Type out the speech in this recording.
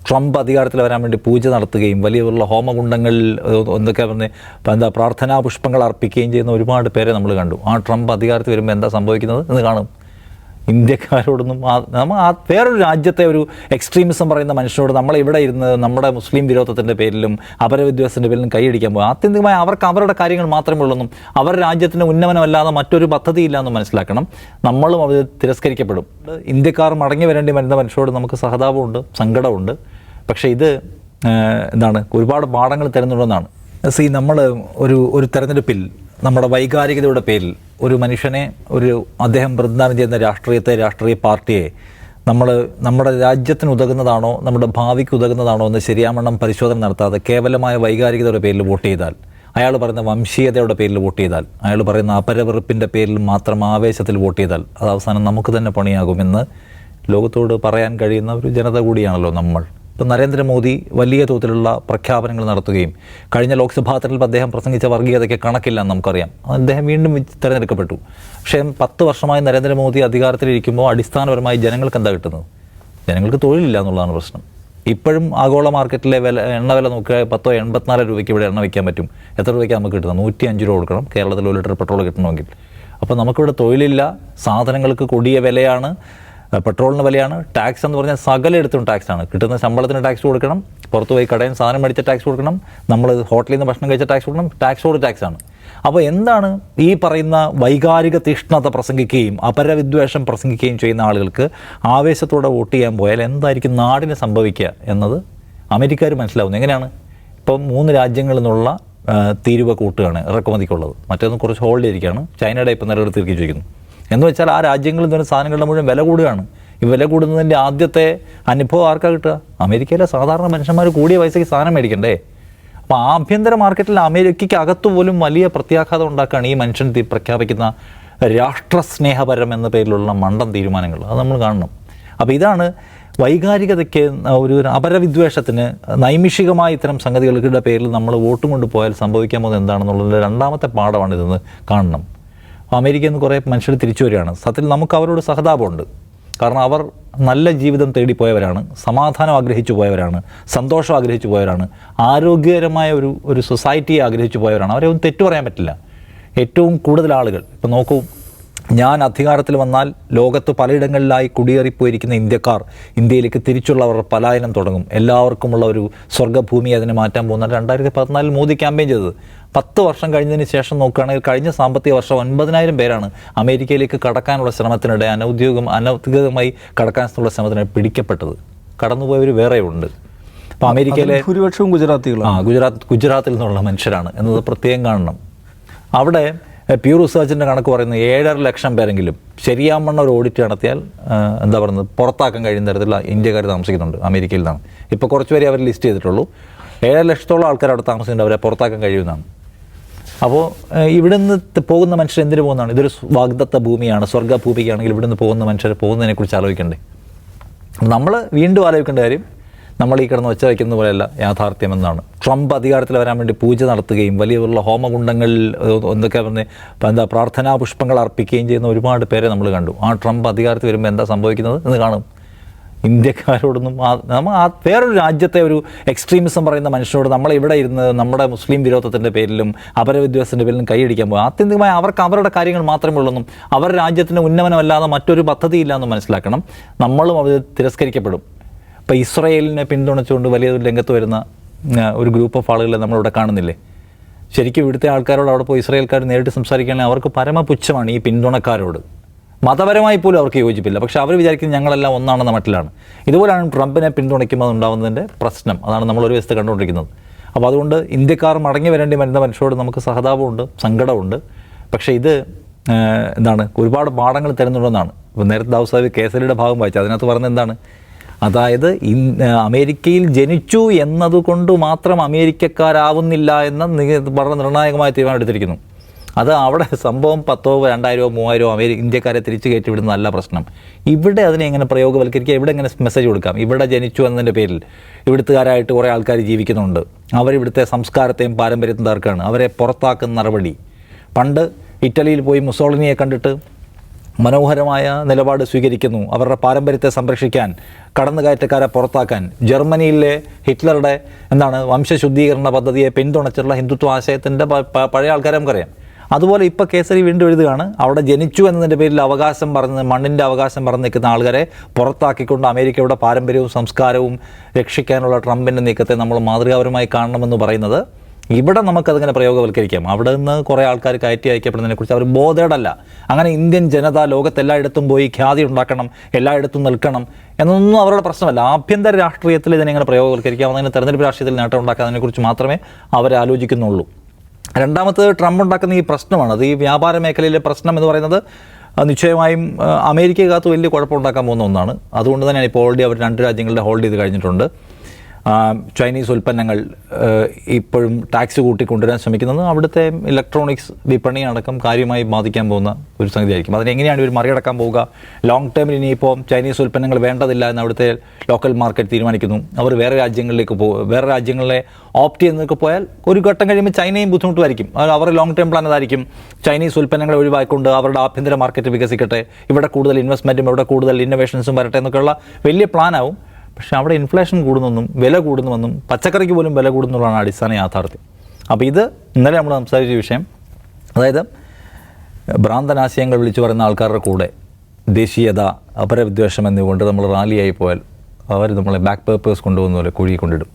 Trump അധികാരത്തിൽ വരാൻ വേണ്ടി പൂജ നടത്തുകയും വലിയ ഹോമകുണ്ടങ്ങളിൽ എന്തൊക്കെ പറഞ്ഞ് പ്രാർത്ഥനാ പുഷ്പങ്ങൾ അർപ്പിക്കുകയും ചെയ്യുന്ന ഒരുപാട് പേരെ നമ്മൾ കണ്ടു. ആ ട്രംപ് അധികാരത്തിൽ വരുമ്പോൾ എന്താ സംഭവിക്കുന്നത് എന്ന് കാണും. ഇന്ത്യക്കാരോടൊന്നും നമ്മൾ വേറൊരു രാജ്യത്തെ ഒരു എക്സ്ട്രീമിസം പറയുന്ന മനുഷ്യരോട് നമ്മളിവിടെ ഇരുന്ന് നമ്മുടെ മുസ്ലിം വിരോധത്തിൻ്റെ പേരിലും അപരവിദ്വേഷത്തിൻ്റെ പേരിലും കൈയടിക്കാൻ പോകും. ആത്യന്തികമായി അവർക്ക് അവരുടെ കാര്യങ്ങൾ മാത്രമേ ഉള്ളൂ. അവരുടെ രാജ്യത്തിൻ്റെ ഉന്നമനമല്ലാതെ മറ്റൊരു പദ്ധതിയില്ല മനസ്സിലാക്കണം. നമ്മളും അത് തിരസ്കരിക്കപ്പെടും. ഇന്ത്യക്കാർ മടങ്ങി വരേണ്ടി വരുന്ന മനുഷ്യരോട് നമുക്ക് സഹതാപമുണ്ട്, സങ്കടമുണ്ട്. പക്ഷേ ഇത് ഒരുപാട് പാഠങ്ങൾ തരുന്നുണ്ടെന്നാണ്. നമ്മൾ ഒരു തെരഞ്ഞെടുപ്പിൽ നമ്മുടെ വൈകാരികതയുടെ പേരിൽ ഒരു മനുഷ്യനെ അദ്ദേഹം പ്രതിദാനം ചെയ്യുന്ന രാഷ്ട്രീയ പാർട്ടിയെ നമ്മുടെ രാജ്യത്തിന് ഉതകുന്നതാണോ നമ്മുടെ ഭാവിക്ക് ഉതകുന്നതാണോ എന്ന് ശരിയാവണ്ണം പരിശോധന നടത്താതെ കേവലമായ വൈകാരികതയുടെ പേരിൽ വോട്ട് ചെയ്താൽ, അയാൾ പറയുന്ന വംശീയതയുടെ പേരിൽ വോട്ട് ചെയ്താൽ, അയാൾ പറയുന്ന അപരവെറുപ്പിൻ്റെ പേരിൽ മാത്രം ആവേശത്തിൽ വോട്ട് ചെയ്താൽ അത് അവസാനം നമുക്ക് തന്നെ പണിയാകുമെന്ന് ലോകത്തോട് പറയാൻ കഴിയുന്ന ഒരു ജനത കൂടിയാണല്ലോ നമ്മൾ. ഇപ്പം നരേന്ദ്രമോദി വലിയ തോതിലുള്ള പ്രഖ്യാപനങ്ങൾ നടത്തുകയും കഴിഞ്ഞ ലോക്സഭാ തെരഞ്ഞെടുപ്പ് അദ്ദേഹം പ്രസംഗിച്ച വർഗീയതയ്ക്ക് കണക്കില്ലെന്ന് നമുക്കറിയാം. അദ്ദേഹം വീണ്ടും തിരഞ്ഞെടുക്കപ്പെട്ടു. പക്ഷേ 10 വർഷമായി നരേന്ദ്രമോദി അധികാരത്തിലിരിക്കുമ്പോൾ അടിസ്ഥാനപരമായി ജനങ്ങൾക്ക് എന്താ കിട്ടുന്നത്? ജനങ്ങൾക്ക് തൊഴിലില്ല എന്നുള്ളതാണ് പ്രശ്നം. ഇപ്പോഴും ആഗോള മാർക്കറ്റിലെ എണ്ണ വില നോക്കുക 84 രൂപയ്ക്ക് ഇവിടെ എണ്ണ വയ്ക്കാൻ പറ്റും. എത്ര രൂപയ്ക്ക് നമുക്ക് കിട്ടുന്നത്? 105 രൂപ കൊടുക്കണം കേരളത്തിൽ 1 ലിറ്റർ പെട്രോൾ കിട്ടണമെങ്കിൽ. അപ്പോൾ നമുക്കിവിടെ തൊഴിലില്ല, സാധനങ്ങൾക്ക് കൊടിയ വിലയാണ്, പെട്രോളിന് വിലയാണ്, ടാക്സ് എന്ന് പറഞ്ഞാൽ സകലെടുത്തും ടാക്സാണ്. കിട്ടുന്ന ശമ്പളത്തിന് ടാക്സ് കൊടുക്കണം, പുറത്ത് പോയി കടയിൽ സാധനം മേടിച്ച ടാക്സ് കൊടുക്കണം, നമ്മൾ ഹോട്ടലിൽ നിന്ന് ഭക്ഷണം കഴിച്ച ടാക്സ് കൊടുക്കണം, ടാക്സോട് ടാക്സാണ്. അപ്പോൾ എന്താണ് ഈ പറയുന്ന വൈകാരിക തീഷ്ണത പ്രസംഗിക്കുകയും അപരവിദ്വേഷം പ്രസംഗിക്കുകയും ചെയ്യുന്ന ആളുകൾക്ക് ആവേശത്തോടെ വോട്ട് ചെയ്യാൻ പോയാൽ എന്തായിരിക്കും നാടിന് സംഭവിക്കുക എന്നത് അമേരിക്കക്കാർ മനസ്സിലാവുന്നു. എങ്ങനെയാണ്? ഇപ്പം 3 രാജ്യങ്ങളിൽ നിന്നുള്ള തീരുവ കൂട്ടുകയാണ് ഇറക്കുമതിക്കുള്ളത്, മറ്റൊന്ന് കുറച്ച് ഹോൾഡ് ചെയ്തിരിക്കുകയാണ്. ചൈനയുടെ ഇപ്പം നിലനിർത്തി തിരിച്ചിരിക്കുന്നു. എന്ന് വെച്ചാൽ ആ രാജ്യങ്ങളിൽ നിന്ന് സാധനങ്ങളുടെ മുഴുവൻ വില കൂടുകയാണ്. ഈ വില കൂടുന്നതിൻ്റെ ആദ്യത്തെ അനുഭവം ആർക്കാ കിട്ടുക? അമേരിക്കയിലെ സാധാരണ മനുഷ്യന്മാർ കൂടിയ പൈസയ്ക്ക് സാധനം മേടിക്കണ്ടേ? അപ്പോൾ ആഭ്യന്തര മാർക്കറ്റിൽ അമേരിക്കയ്ക്ക് അകത്തു പോലും വലിയ പ്രത്യാഘാതം ഉണ്ടാക്കുകയാണ് ഈ മനുഷ്യൻ പ്രഖ്യാപിക്കുന്ന രാഷ്ട്രസ്നേഹപരം എന്ന പേരിലുള്ള മണ്ടൻ തീരുമാനങ്ങൾ. അത് നമ്മൾ കാണണം. അപ്പോൾ ഇതാണ് വൈകാരികതയ്ക്ക് ഒരു അപരവിദ്വേഷത്തിന് നൈമിഷികമായ ഇത്തരം സംഗതികളുടെ പേരിൽ നമ്മൾ വോട്ടും കൊണ്ട് പോയാൽ സംഭവിക്കാൻ പോകുന്നത് എന്താണെന്നുള്ളത് രണ്ടാമത്തെ പാഠമാണിതെന്ന് കാണണം. അമേരിക്കയിൽ നിന്ന് കുറേ മനുഷ്യർ തിരിച്ചു വരികയാണ്. സത്യത്തിൽ നമുക്ക് അവരോട് സഹതാപമുണ്ട്. കാരണം അവർ നല്ല ജീവിതം തേടിപ്പോയവരാണ്, സമാധാനം ആഗ്രഹിച്ചു പോയവരാണ്, സന്തോഷം ആഗ്രഹിച്ചു പോയവരാണ്, ആരോഗ്യകരമായ ഒരു സൊസൈറ്റിയെ ആഗ്രഹിച്ചു പോയവരാണ്. അവരെ ഒന്നും തെറ്റു പറയാൻ പറ്റില്ല. ഏറ്റവും കൂടുതൽ ആളുകൾ ഇപ്പം നോക്കൂ, ഞാൻ അധികാരത്തിൽ വന്നാൽ ലോകത്ത് പലയിടങ്ങളിലായി കുടിയേറിപ്പോയിരിക്കുന്ന ഇന്ത്യക്കാർ ഇന്ത്യയിലേക്ക് തിരിച്ചുള്ളവർ പലായനം തുടങ്ങും, എല്ലാവർക്കുമുള്ള ഒരു സ്വർഗ്ഗഭൂമി അതിനെ മാറ്റാൻ പോകുന്ന 2014 മോദി ക്യാമ്പയിൻ ചെയ്തത്. 10 വർഷം കഴിഞ്ഞതിന് ശേഷം നോക്കുകയാണെങ്കിൽ കഴിഞ്ഞ സാമ്പത്തിക വർഷം 9,000 പേരാണ് അമേരിക്കയിലേക്ക് കടക്കാനുള്ള ശ്രമത്തിനിടെ അനൗദ്യോഗികമായി കടക്കാനുള്ള ശ്രമത്തിനിടെ പിടിക്കപ്പെട്ടത്. കടന്നുപോയവർ വേറെയുണ്ട്. അപ്പോൾ അമേരിക്കയിലെ ഭൂരിപക്ഷവും ഗുജറാത്തിൽ നിന്നുള്ള മനുഷ്യരാണ് എന്നത് പ്രത്യേകം കാണണം. അവിടെ പ്യൂ റിസർച്ചിൻ്റെ കണക്ക് പറയുന്നത് 7.5 ലക്ഷം പേരെങ്കിലും ശരിയാവണ്ണം ഒരു ഓഡിറ്റ് നടത്തിയാൽ പുറത്താക്കാൻ കഴിയുന്ന തരത്തിലുള്ള ഇന്ത്യക്കാർ താമസിക്കുന്നുണ്ട് അമേരിക്കയിൽ നിന്നാണ്. ഇപ്പോൾ കുറച്ച് പേരെ അവർ ലിസ്റ്റ് ചെയ്തിട്ടുള്ളൂ. 7 ലക്ഷത്തോളം ആൾക്കാർ അവിടെ താമസിക്കുന്നുണ്ട്. അവരെ പുറത്താക്കാൻ കഴിയുന്നതാണ്. അപ്പോൾ ഇവിടെ നിന്ന് പോകുന്ന മനുഷ്യർ എന്തിനു പോകുന്നതാണ്? ഇതൊരു വാഗ്ദത്ത ഭൂമിയാണ്, സ്വർഗ്ഗഭൂമിക്കാണെങ്കിൽ ഇവിടെ നിന്ന് പോകുന്ന മനുഷ്യർ പോകുന്നതിനെക്കുറിച്ച് ആലോചിക്കണ്ടേ? നമ്മൾ വീണ്ടും ആലോചിക്കേണ്ട കാര്യം നമ്മൾ ഈ കിടന്ന് വെച്ച വയ്ക്കുന്ന പോലെയല്ല യാഥാർത്ഥ്യമെന്നാണ്. ട്രംപ് അധികാരത്തിൽ വരാൻ വേണ്ടി പൂജ നടത്തുകയും വലിയ ഹോമകുണ്ടങ്ങളിൽ എന്തൊക്കെ പ്രാർത്ഥനാ പുഷ്പങ്ങൾ അർപ്പിക്കുകയും ചെയ്യുന്ന ഒരുപാട് പേരെ നമ്മൾ കണ്ടു. ആ ട്രംപ് അധികാരത്തിൽ വരുമ്പോൾ എന്താ സംഭവിക്കുന്നത് എന്ന് കാണും. ഇന്ത്യക്കാരോടൊന്നും നമ്മൾ വേറൊരു രാജ്യത്തെ ഒരു എക്സ്ട്രീമിസം പറയുന്ന മനുഷ്യരോട് നമ്മളിവിടെ ഇരുന്ന് നമ്മുടെ മുസ്ലിം വിരോധത്തിൻ്റെ പേരിലും അപരവിദ്വേഷത്തിൻ്റെ പേരിലും കൈയടിക്കാൻ പോകും. ആത്യന്തികമായി അവർക്ക് അവരുടെ കാര്യങ്ങൾ മാത്രമേ ഉള്ളൂ. അവരുടെ രാജ്യത്തിൻ്റെ ഉന്നമനമല്ലാതെ മറ്റൊരു പദ്ധതിയില്ല എന്ന് മനസ്സിലാക്കണം. നമ്മളും അത് തിരസ്കരിക്കപ്പെടും. ഇപ്പോൾ ഇസ്രായേലിനെ പിന്തുണച്ചുകൊണ്ട് വലിയ രംഗത്ത് വരുന്ന ഒരു ഗ്രൂപ്പ് ഓഫ് ആളുകളെ നമ്മളിവിടെ കാണുന്നില്ലേ? ശരിക്കും ഇവിടുത്തെ ആൾക്കാരോട് അവിടെ പോയി ഇസ്രായേൽക്കാർ നേരിട്ട് സംസാരിക്കുകയാണെങ്കിൽ അവർക്ക് പരമപുച്ഛമാണ് ഈ പിന്തുണക്കാരോട്. മതപരമായി പോലും അവർക്ക് യോജിപ്പില്ല. പക്ഷേ അവർ വിചാരിക്കുന്നത് ഞങ്ങളെല്ലാം ഒന്നാണെന്ന മട്ടിലാണ്. ഇതുപോലെയാണ് ട്രംപിനെ പിന്തുണയ്ക്കുമ്പോൾ ഉണ്ടാകുന്നതിൻ്റെ പ്രശ്നം. അതാണ് നമ്മളൊരു വശത്ത് കണ്ടുകൊണ്ടിരിക്കുന്നത്. അപ്പോൾ അതുകൊണ്ട് ഇന്ത്യക്കാർ മടങ്ങി വരേണ്ടി വരുന്ന മനുഷ്യരോട് നമുക്ക് സഹതാപമുണ്ട്, സങ്കടമുണ്ട്. പക്ഷേ ഇത് ഒരുപാട് പാഠങ്ങൾ തരുന്നുണ്ടെന്നാണ്. ഇപ്പോൾ നേരത്തെ ദാവൂദ് കേസരിയുടെ ഭാഗം വായിച്ചു. അതിനകത്ത് പറഞ്ഞത് എന്താണ്? അതായത് അമേരിക്കയിൽ ജനിച്ചു എന്നതുകൊണ്ട് മാത്രം അമേരിക്കക്കാരാവുന്നില്ല എന്ന വളരെ നിർണായകമായ തീരുമാനം എടുത്തിരിക്കുന്നു. അത് അവിടെ സംഭവം 10,000, 2,000, 3,000 ഇന്ത്യക്കാരെ തിരിച്ചു കയറ്റി വിടുന്നതല്ല പ്രശ്നം. ഇവിടെ അതിനെ എങ്ങനെ പ്രയോഗവൽക്കരിക്കുക, ഇവിടെ എങ്ങനെ മെസ്സേജ് കൊടുക്കാം? ഇവിടെ ജനിച്ചു എന്നതിൻ്റെ പേരിൽ ഇവിടുത്തുകാരായിട്ട് കുറേ ആൾക്കാർ ജീവിക്കുന്നുണ്ട്. അവരിവിടുത്തെ സംസ്കാരത്തെയും പാരമ്പര്യത്തെയും തകർക്കുകയാണ്. അവരെ പുറത്താക്കുന്ന നടപടി. പണ്ട് ഇറ്റലിയിൽ പോയി മുസോളിനിയെ കണ്ടിട്ട് മനോഹരമായ നിലപാട് സ്വീകരിക്കുന്നു. അവരുടെ പാരമ്പര്യത്തെ സംരക്ഷിക്കാൻ, കടന്നുകയറ്റക്കാരെ പുറത്താക്കാൻ, ജർമ്മനിയിലെ ഹിറ്റ്ലറുടെ വംശശുദ്ധീകരണ പദ്ധതിയെ പിന്തുണച്ചുള്ള ഹിന്ദുത്വ ആശയത്തിൻ്റെ പഴയ ആൾക്കാരെ നമുക്കറിയാം. അതുപോലെ ഇപ്പോൾ കേസരി വീണ്ടും എഴുതുകയാണ്. അവിടെ ജനിച്ചു എന്നതിൻ്റെ പേരിൽ അവകാശം പറഞ്ഞ്, മണ്ണിൻ്റെ അവകാശം പറഞ്ഞ് നിൽക്കുന്ന ആൾക്കാരെ പുറത്താക്കിക്കൊണ്ട് അമേരിക്കയുടെ പാരമ്പര്യവും സംസ്കാരവും രക്ഷിക്കാനുള്ള ട്രംപിൻ്റെ നീക്കത്തെ നമ്മൾ മാതൃകാപരമായി കാണണമെന്ന് പറയുന്നത്. ഇവിടെ നമുക്കതിങ്ങനെ പ്രയോഗവൽക്കരിക്കാം. അവിടെ നിന്ന് കുറേ ആൾക്കാർ കയറ്റി അയക്കപ്പെടുന്നതിനെക്കുറിച്ച് അവർ ബോധേഡല്ല. അങ്ങനെ ഇന്ത്യൻ ജനത ലോകത്തെല്ലായിടത്തും പോയി ഖ്യാതി ഉണ്ടാക്കണം, എല്ലായിടത്തും നിൽക്കണം എന്നൊന്നും അവരുടെ പ്രശ്നമല്ല. ആഭ്യന്തര രാഷ്ട്രീയത്തിൽ ഇതിനെങ്ങനെ പ്രയോഗവൽക്കരിക്കാം, അതിന് തെരഞ്ഞെടുപ്പ് രാഷ്ട്രീയത്തിൽ നേട്ടം ഉണ്ടാക്കാതിനെക്കുറിച്ച് മാത്രമേ അവർ ആലോചിക്കുന്നുള്ളൂ. രണ്ടാമത്തത് ട്രംപ് ഉണ്ടാക്കുന്ന ഈ പ്രശ്നമാണ്. അത് ഈ വ്യാപാര മേഖലയിലെ പ്രശ്നം എന്ന് പറയുന്നത് നിശ്ചയമായും അമേരിക്കക്കകത്ത് വലിയ കുഴപ്പമുണ്ടാക്കാൻ പോകുന്ന ഒന്നാണ്. അതുകൊണ്ട് തന്നെയാണ് ഇപ്പോൾ ഓൾറെഡി അവർ 2 രാജ്യങ്ങളുടെ ഹോൾഡ് ചെയ്ത് കഴിഞ്ഞിട്ടുണ്ട്. ചൈനീസ് ഉൽപ്പന്നങ്ങൾ ഇപ്പോഴും ടാക്സ് കൂട്ടിക്കൊണ്ടുവരാൻ ശ്രമിക്കുന്നത് അവിടുത്തെ ഇലക്ട്രോണിക്സ് വിപണി അടക്കം കാര്യമായി ബാധിക്കാൻ പോകുന്ന ഒരു സംഗതിയായിരിക്കും. അതിനെങ്ങനെയാണ് ഇവർ മറികടക്കാൻ പോവുക? ലോങ് ടേമിൽ ഇനിയിപ്പോൾ ചൈനീസ് ഉൽപ്പന്നങ്ങൾ വേണ്ടതില്ല എന്ന് അവിടുത്തെ ലോക്കൽ മാർക്കറ്റ് തീരുമാനിക്കുന്നു. അവർ വേറെ രാജ്യങ്ങളിലെ ഓപ്റ്റ് ചെയ്യുന്നതൊക്കെ പോയാൽ ഒരു ഘട്ടം കഴിയുമ്പോൾ ചൈനയും ബുദ്ധിമുട്ടുമായിരിക്കും. അവരുടെ ലോങ് ടേം പ്ലാൻ അതായിരിക്കും. ചൈനീസ് ഉൽപ്പന്നങ്ങളെ ഒഴിവാക്കിക്കൊണ്ട് അവരുടെ ആഭ്യന്തര മാർക്കറ്റ് വികസിക്കട്ടെ, ഇവിടെ കൂടുതൽ ഇൻവെസ്റ്റ്മെൻറ്റും ഇവിടെ കൂടുതൽ ഇന്നോവേഷൻസും വരട്ടെ എന്നൊക്കെയുള്ള വലിയ പ്ലാനാവും. പക്ഷേ അവിടെ ഇൻഫ്ലേഷൻ കൂടുന്നെന്നും വില കൂടുന്നുവെന്നും പച്ചക്കറിക്ക് പോലും വില കൂടുന്നുള്ളതാണ് അടിസ്ഥാന യാഥാർത്ഥ്യം. അപ്പോൾ ഇത് ഇന്നലെ നമ്മൾ സംസാരിച്ച വിഷയം, അതായത് ഭ്രാന്തനാശയങ്ങൾ വിളിച്ചു പറയുന്ന ആൾക്കാരുടെ കൂടെ ദേശീയത, അപരവിദ്വേഷം എന്നിവ കൊണ്ട് നമ്മൾ റാലിയായി പോയാൽ അവർ നമ്മളെ ബാക്ക് പേപ്പേഴ്സ് കൊണ്ടുപോകുന്ന പോലെ കുഴി കൊണ്ടിടും.